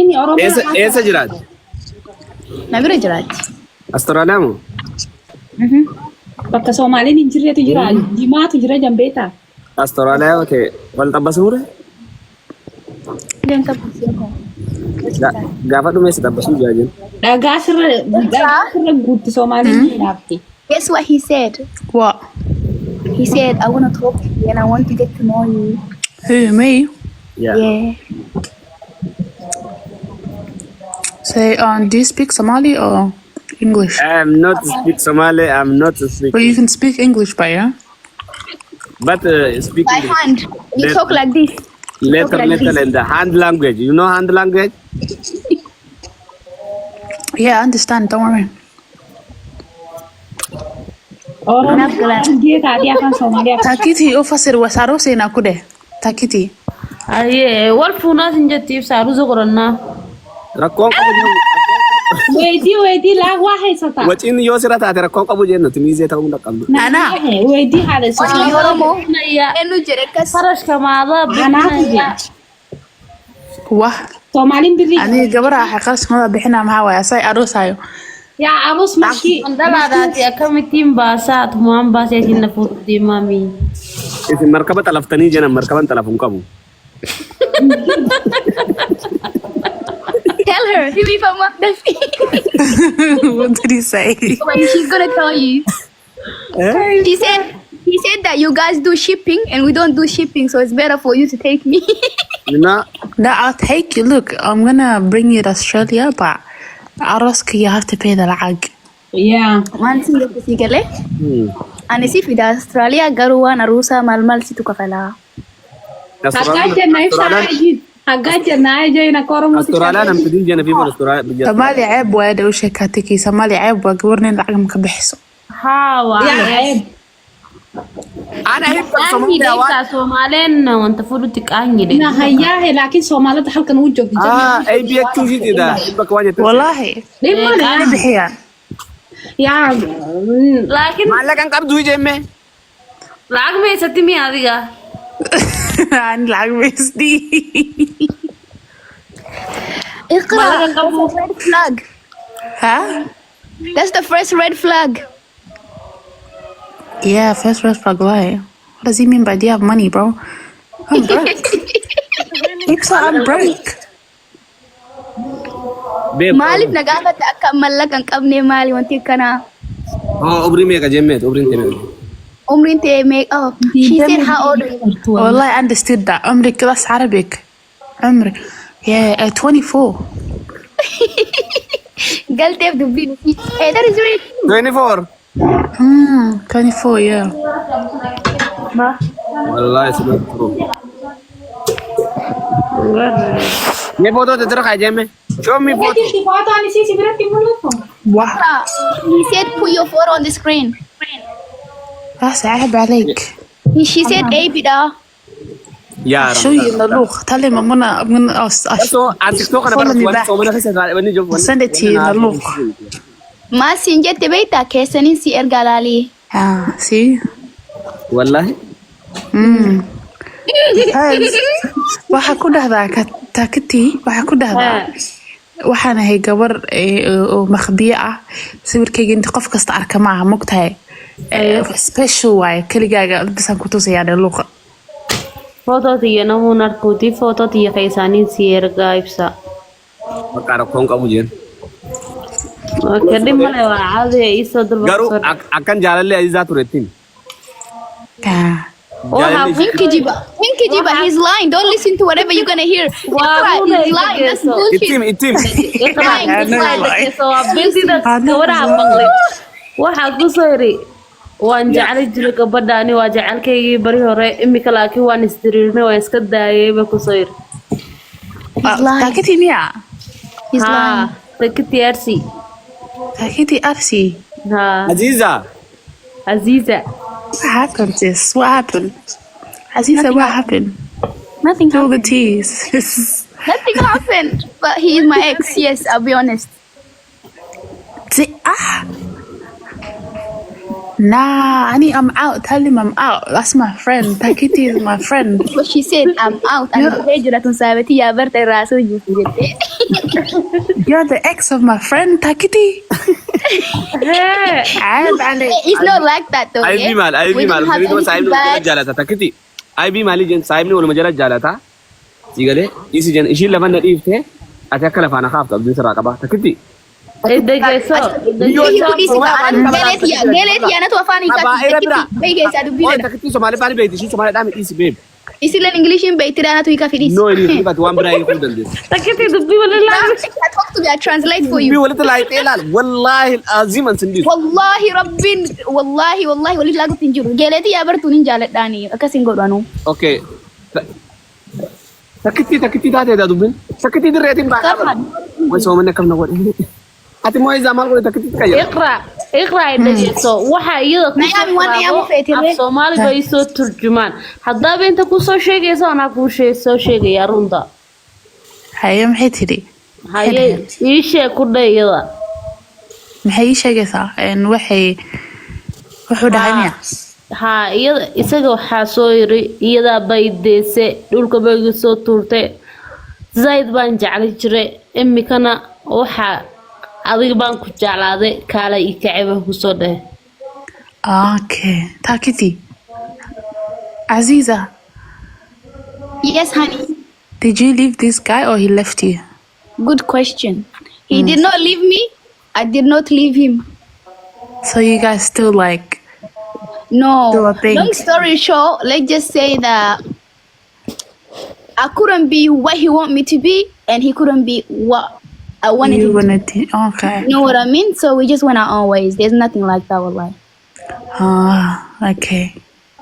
ini Oromo. Esa jiraat? Nabira jiraat. Austraaliyaa moo? Bakka Soomaaliin hin jirretu jira. Diimaatu jira Jambeeta. Austraaliyaa yoo ta'e wal tabbasuure? Gaafa dhumeessa tabbasuu jiraajin. Dhagaa sirra guutti Soomaaliin ni dhaabti. Guess what he said? What? He said, I want to talk to you and I want to get to know you. Who, me? Yeah. Say, do you speak Somali or English? I'm not speak Somali, I'm not speak. But you can speak English, but yeah? But speak By hand. You talk like this. Letter and the hand language. You know hand language? Yeah, I understand, don't worry. Oromo dia tadi akan Somalia. Takiti officer wasaro sena kude. Takiti. Aye, wal funa sinjati saru zokorna. Rakkoon qabu jennu. Weydii laag waa haysata. Waciin yoo sira taate rakkoon qabu jennu timizee ta'uu qabdu. Ana. Weydii haala Wani Oromo. Enu jere kas. Farash kamada Anaa Wah. Soomaalin birri. Ani gabara xaqas ma bixina ma waa say arosayo. Yaa arus maski. andala dati akamitin basa tuman basa tinna futti mami. Isin markaba talaftanii jenna markaban talafuun qabu. Tell her. Hibi fama dafi. What did he say? When she's gonna tell you. He said that you guys do shipping and we don't do shipping, so it's better for you to take me. Na No, I'll take you. Look, I'm gonna bring you to Australia, but Aroska, you have to pay the lag. Yaa. Man si yo si gale. Ani si fida Australia garuwa na rusa malmal si tu kafala. Haggaa jennaa ijayna Oromo. Austraaliyaa namtidin jenna fi bal Austraaliyaa bijja. Somali عيب وهذا وش كاتكي Somali عيب وقورني العقل مكبحسه. Hawa. Ana hibba Somalia wa Somalen wanta fudu tikanyi de. Na hayaa laakiin Soomaalida halkan uu joogto. ay biyaktu jidida hibba kwanya. والله Dhimma بحيان. yaa. Lakin Malakan qabdu jemme. lag me satimi adiga. عن العقل بيسدي. Iqra. That's the red flag. ها؟ That's the first red flag. Yeah, first flag lie. What does he mean by do you have money, bro? I'm broke. It's like I'm broke. Maalif nagaafata akka mallaqa hin qabne maali wanti kana. Obri meeqa jemmeet obrin tene. Umrin tee make up. She said how old are you? والله I understood that. عمري كلاس Arabic. عمري. Yeah, 24. قالت دبي. Hey, that is really 24. 24, yeah. Wallahi sebab pro. Ye foto te terka jemme. Show me photo. Di foto ani sisi berarti mulutmu. Wow. He said put your photo on the screen. بس عيب عليك. She said A bida. Ya. شو ينلوخ تالي ماما من So, an TikTok ana bar so mana kasa bani job. send it to you ينلوخ. Ma sinjette beita kesanin si ergalali. See? Wallahi. Waxa ku dhahdaa ka takiti waxa ku dhahdaa waxaan ahay gabar oo makhbiya ah sawirkayga inta qof kasta arka maaha mogtahay special way kaligaaga bisan ku tusayaan luuqa Foto tiya namu narkuti foto tiya kaysani sier gaibsa. Makara kon kamu jen. Kadi male wa ade iso dul. Garu akan jalalle aziza turetin. Hinky Jiba, he's lying. Don't listen to whatever you're gonna hear. Wow, He's lying. That's bullshit. Itim. Waxaa ku soo yiri waan jecel jiray gabadhaani waa jecelkaygii bari hore imika laakiin waan isdiriirnay waan iska daayay ba ku soo yiri takiti miya He's lying. takiti arsi takiti arsi Aziza. Aziza what happened sis what happened Aziza what happened Nothing all the happened. teas Nothing happened. But he is my ex. Yes, I'll be honest. Nah, I'm out. Tell him I'm out. That's my friend. Takiti is my friend. But she said I'm out. And they jira tun sabati ya barte raso jute. You're the ex of my friend Takiti. It's not like that though. I be mal. We don't have Sirino Saib anything ne bad. jala tha takiti. I be mali jen Saib ne wala majala jala tha. Sigale. Isi jen ishi laban na ifte. Ata kala fana khafta abdin sara qaba takiti. Degeso. Geleti na tu afani ka. Bay gesa du Oh bila. takiti Somali bani beiti. Shi Somali dami isi babe. Isi len English in bay tirana tu ka fidis. No, it is but one bra ikhu dal this. Takiti dubbi wala la. I talk to me, I translate for Bi you. wala talai telal. Wallahi azim an sindis. والله ربين والله ولي لا قلت نجور جلتي يا برتو نجالة داني أكاسين قرانو Okay. Takiti dah ada dubin. Takiti di rating ba? كفن Wai so man kam na wala. Ati mo ay zamal ko takiti kaya. اقرا degeso waxa iyada ku Naomi, one day I'm afraid Soomaaliga ay soo turjumaan hadaba inta ku soo sheegayso ana ku soo sheegaya runta Haye maxay tiri? haye ii sheeg ku dhayada Maxay ii sheegaysaa? Wuxuu dhahay miya? ha iyada isaga waxa soo yiri iyada baydeese dhulka baygu soo tuurtay zaid baan jecel jiray imikana waxa adiga baan ku jeclaaday kala ii kacay ku soo dhahay Okay. Takiti. Aziza, Yes honey, did you leave this guy or he left you? good question. He did not leave me, I did not leave him. So you guys still like No, Do a thing. long story short, let's just say that I couldn't be what he want me to be and he couldn't be what I wanted you him to wanna do? Okay. You know what I mean? So we just went our own ways. There's nothing like that, wallahi. Okay.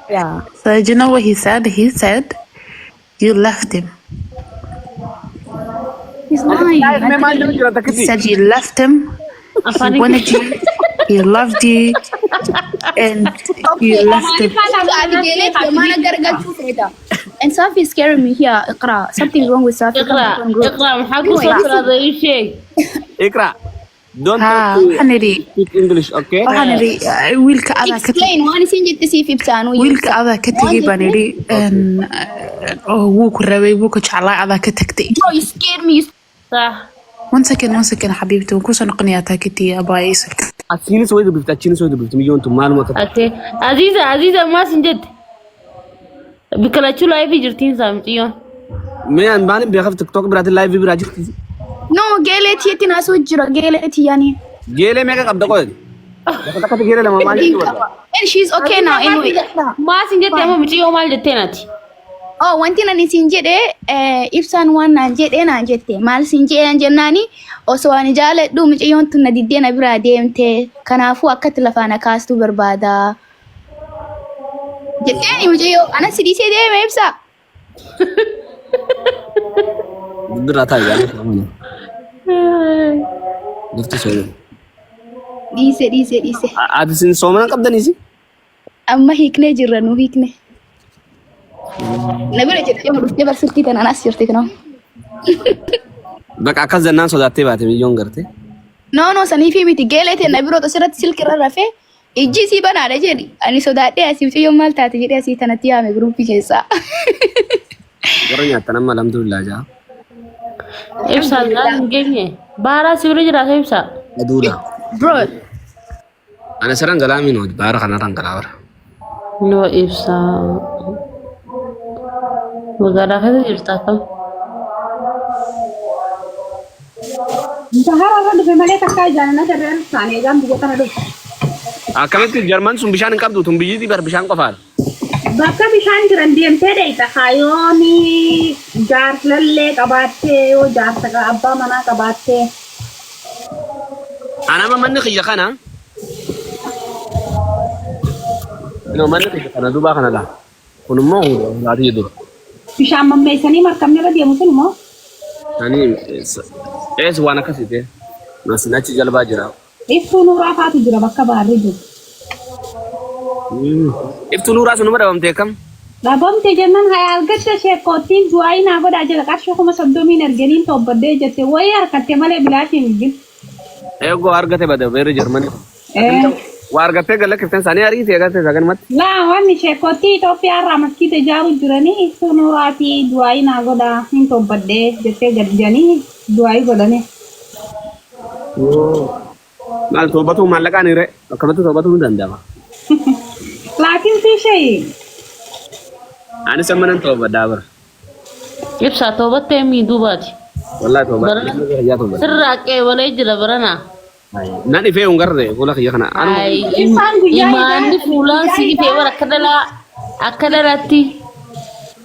Yeah. So do you know what he said? He said you left him. He's lying. Me man jala He takiti. said you left him. He wanted you. He loved you. And you left him. And Safi is scaring me here. Iqra. Something's wrong with Safi. اقرا maxaa ku soo tiraaday ii sheeg Ikra. Don't Ha, talk to waxaan idhi speak English, okay? waxaan idhi wiilka adaa ka Explain. Waan isin jirta si fibtaan. wiilka adaa ka tegay baan idhi wuu ku rabay wuu ku jeclaa adaa ka tagtay. Bro, you scared me. صح One second xabiibti waan kusoo noqonayaa Takiti abaayaysa. Asini soo dubta, chini soo dubta, miliyon tu maalmo ka. اوكي عزيزة ما سنجد بكلا شو لايف جرتين سامتيون Me an bani be khaf TikTok birati live bi rajik. No, geeleti yetti naas wajjira. Geeleti yani. Gele me ka qabda qoy. Ka gele la mama ni wala. And she's okay now anyway. ما سنجد يا ماما تيجي يوم على تيناتي Oh, wanti na ni sinjede ibsan wan na jede na jette. Mal sinje an jennani osoo ani jaaladhu mucayyoon tun na diddee na biraa deemte. Kanaafuu akkatti lafaana kaastuu barbaada. Jetteeni mucayyoo ana sidiisee deeme ibsa. Birata ya. Dufti soo. Dhiise. Adisin soomana qabdanisi. Amma hiiknee jirra nu hiikne. Na bira jedhee dhuftee barsiiftii tanaan as jirti kanoo. Bakka akkas jennaan sodaattee baate miliyoon garte. No, saniifii miti geeletee na biroo asirratti silkirra rafee ijji isii banaadha jedhi. Ani sodaadhee asii mucayyoon maal taate jedhee asii tanatti yaame guruupii keessaa. Warra nyaattan amma alhamdulillah jaa. إبسا نان جيني بارا سيوري جرا إبسا Aduudha. Bro, Ana saraan galaa miinooti baara kanarraan galaa bara. نو إبسا وغادا كذا جرتا كم Sahara kan dhufe malee takka ijaanana darbeera isaanii egaan biyya kana dhufe. Akkamitti jarman sun bishaan hin qabdu tun biyyitti bar bishaan qofaadha. Bakka bishaan jiran deemtee dheeyta kaayoon jaarlallee qabaattee yoo jaarsa abbaa manaa qabaattee. Anama manni kiyya kana. Ino manni kiyya kana duubaa kana laa. Kun immoo laatii dura. Bishaan mammeessanii markabni irra deemu sun immoo Ani ees waan akkasii ta'e. Nasin achi jalbaa jira. iftuu nuuraa faatu jira bakka baarri jiru. Iftuu nuuraa sun dhabamtee kam? Dhabamte jennaan haa argatte sheekootiin du'aayi naa godhaa jala qarshii 30 erganiin tobbadee jette wayii harkatte malee bilaashiin hin jiru. Eegoo argate bada beerri jarmanii. وارجعتك قال لك كيف ثانية أريد يا قالت إذا مت لا واني شيكوتي توفي أرامك كده جارو جراني سنوراتي دواي ناقودا انتو بدي جتة جرجاني دواي قداني مال توبته مال لك أنا رأي كم توبته من دندما لكن في شيء أنا سمعنا توبة دابر ibsaa toobadtee miiduubaati والله توبة يا توبة sirraa qeebalee jira barana نادي فيه ونقرر يقول لك يا خنا أنا imaanni fuulaan si ifee bara akka dhalaatti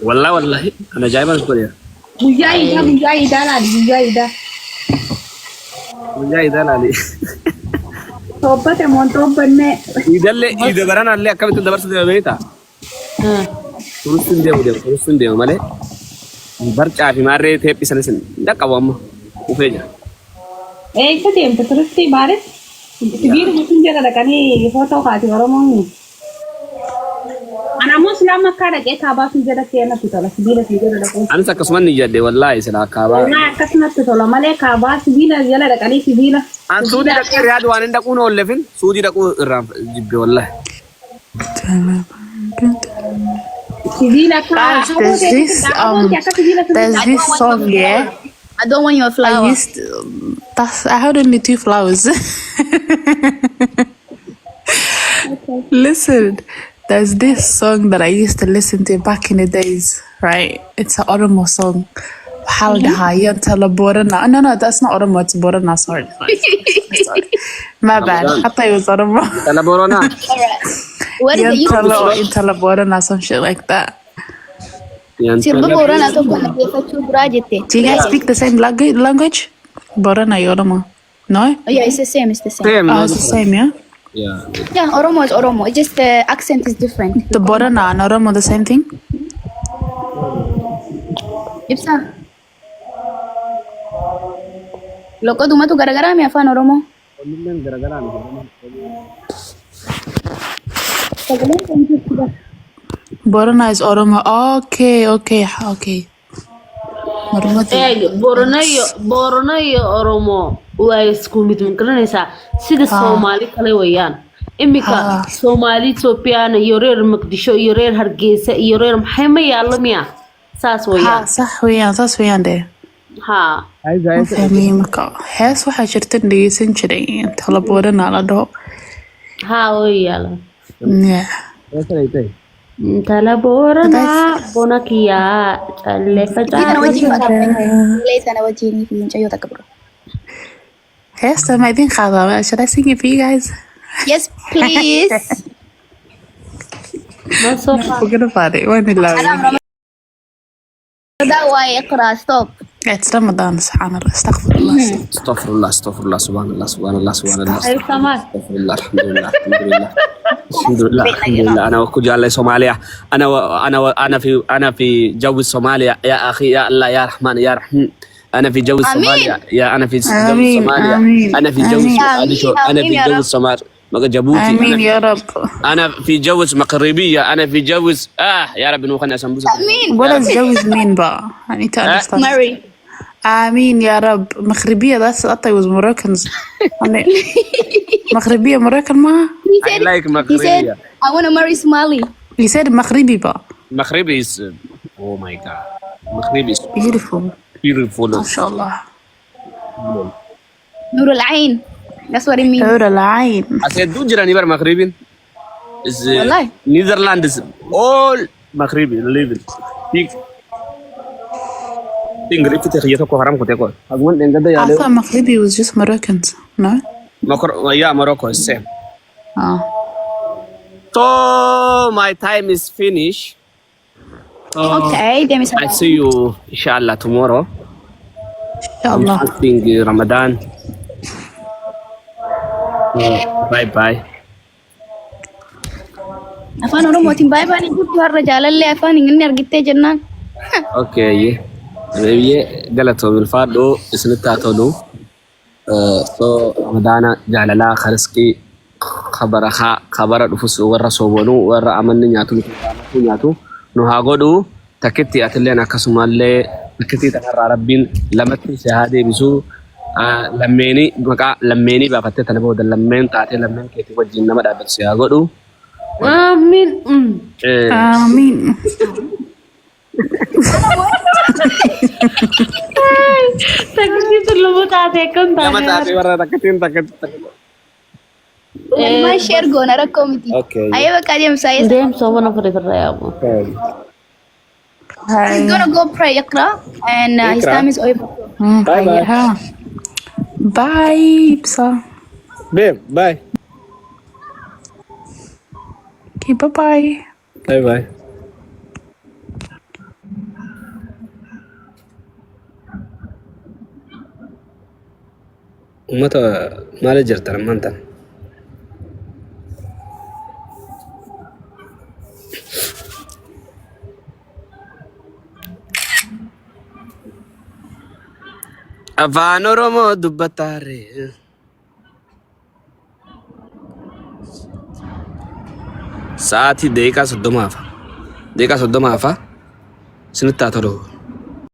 والله أنا جايبها سكوليا مجايدة لا مجايدة جاي ده لالي توبة مون توبة نه إذا برنا اللي أكمل تدبر سدي بيتا ترسل ديو ماله برجع في مرة ثيب بسنة ده كوام وفيجا إيه كده أنت ترسل بارد تبين ممكن جاك لكني فوتو خاتي ورموني أنا مو سلام كذا كده كابا في جدا كيانا تطلع سبيلا في جدا لكن أنا سكسمان نجد والله سلا كابا أنا كسمة تطلع مالك كابا سبيلا جدا لكني سبيلا أنا سودي دك رياض وانين دك أونو لفين سودي دك رام جيب والله سبيلا Guys, there's this song, yeah. I don't want your flower. I had only 2 flowers. Listen, there's this song that I used to listen to back in the days, right? It's an Oromo song. No, that's not Oromo, it's Borona, sorry. My bad. I thought it was Oromo. أنا بورونا What is it? You Intala Borona, some shit like that. sirba boorana tokko naggeeffachuu biraa jette. Do you guys speak the same language? Borona, Oromo? No? Oh, yeah, it's the same. It's the same. Same, Oh, it's the same, yeah? yeah. Yeah, Oromo is Oromo. It's just the accent is different. The Borona and Oromo the same thing? Ibsa. Loko dumatu garagaraa mi afaan Oromoo? Borona is Oromo. Okay. Oromo. Borona iyo Oromo waa isku mid ma garanaysaa sida Soomaali kale weeyaan imika Soomaali Ethiopian iyo reer Muqdisho iyo reer Hargeysa iyo reer maxay ma yaalo miya saas weeyaan saas weeyaan de marka hees waxaa jirta dhegeysan jiray tala Borona la dhaho weeyaan yeah tala Borona bonakiya lefaja Leysana wajini fi inchayo takabro. heesta ma idin qaadaa should I sing it for you guys? Yes, please. Forget about it. When it loud. That why اقرا stop. It's Ramadan. Subhanallah. Astaghfirullah. استغفر الله سبحان الله ay samaan استغفر الله الحمد لله انا وكل الله صوماليا انا في جو الصوماليا يا اخي يا الله يا رحمن يا رحيم انا في جو الصوماليا انا في جو الصوماليا انا في جو انا في جو الصومال جيبوتي آمين يا رب. انا في جو مغربيه انا في جو يا رب نوخنا سمبوسه ولا تجوز مين بقى؟ I need to understand. Mary. آمين يا رب. مغربية that's I thought it was Moroccans. مغربية Moroccan ما؟ I like He said, مغربيه I want to marry Somali. He said مغربي بقى. مغربي is oh my god مغربي is Beautiful. beautiful ما شاء الله. نور العين. That's what it means. حور العين. أسيدو جراني بر مغربي is والله. Netherlands all مغربي living big Ingrid تخيّته كهرام كتير أقول إن كده I يالله thought مغربي was just Moroccans. No? yeah Morocco is same Oh. so my time is finished Okay, then I see you inshallah tomorrow Inshallah. fasting Ramadan bye bye afaan Oromootiin baay'ee guddoo har'a jaalallee afaan inni argittee jennaan. okay قالت بالفادو اسنتا تولو so Ramadan جاللا خرسكي خبر دفوس ورا صوبونو ورا أمن نياتو نهاجودو تكتي أتلنا كسمالله تكتي تهرى ربين لمتي شهادة بسو Lammeeni maqaa lammeeni baafattee tana booda lammeen taatee lammeen keetii wajjin nama dhaabbatu si haa godhu. Amiin. Amiin. Takkisiitu lubu taatee kan Nama taate. taatee warra takkatiin takkatti. Ilmaan share goona rakkoo miti. Okay. Ayyee bakka adeemsaa. Deemsa waan ofirra irra yaabu. He's gonna go pray Iqra and his Iqra. time is over. Bye bye. Yeah. Bye, Ibsa. Babe, bye. Okay, bye-bye. Bye bye. Ummata maal jirtan ammaan tan? Afaan Oromoo dubbataare. Sa'aatii deeqaa 30 hafa. Deeqaa 30 hafa. Isinitti haa tolu.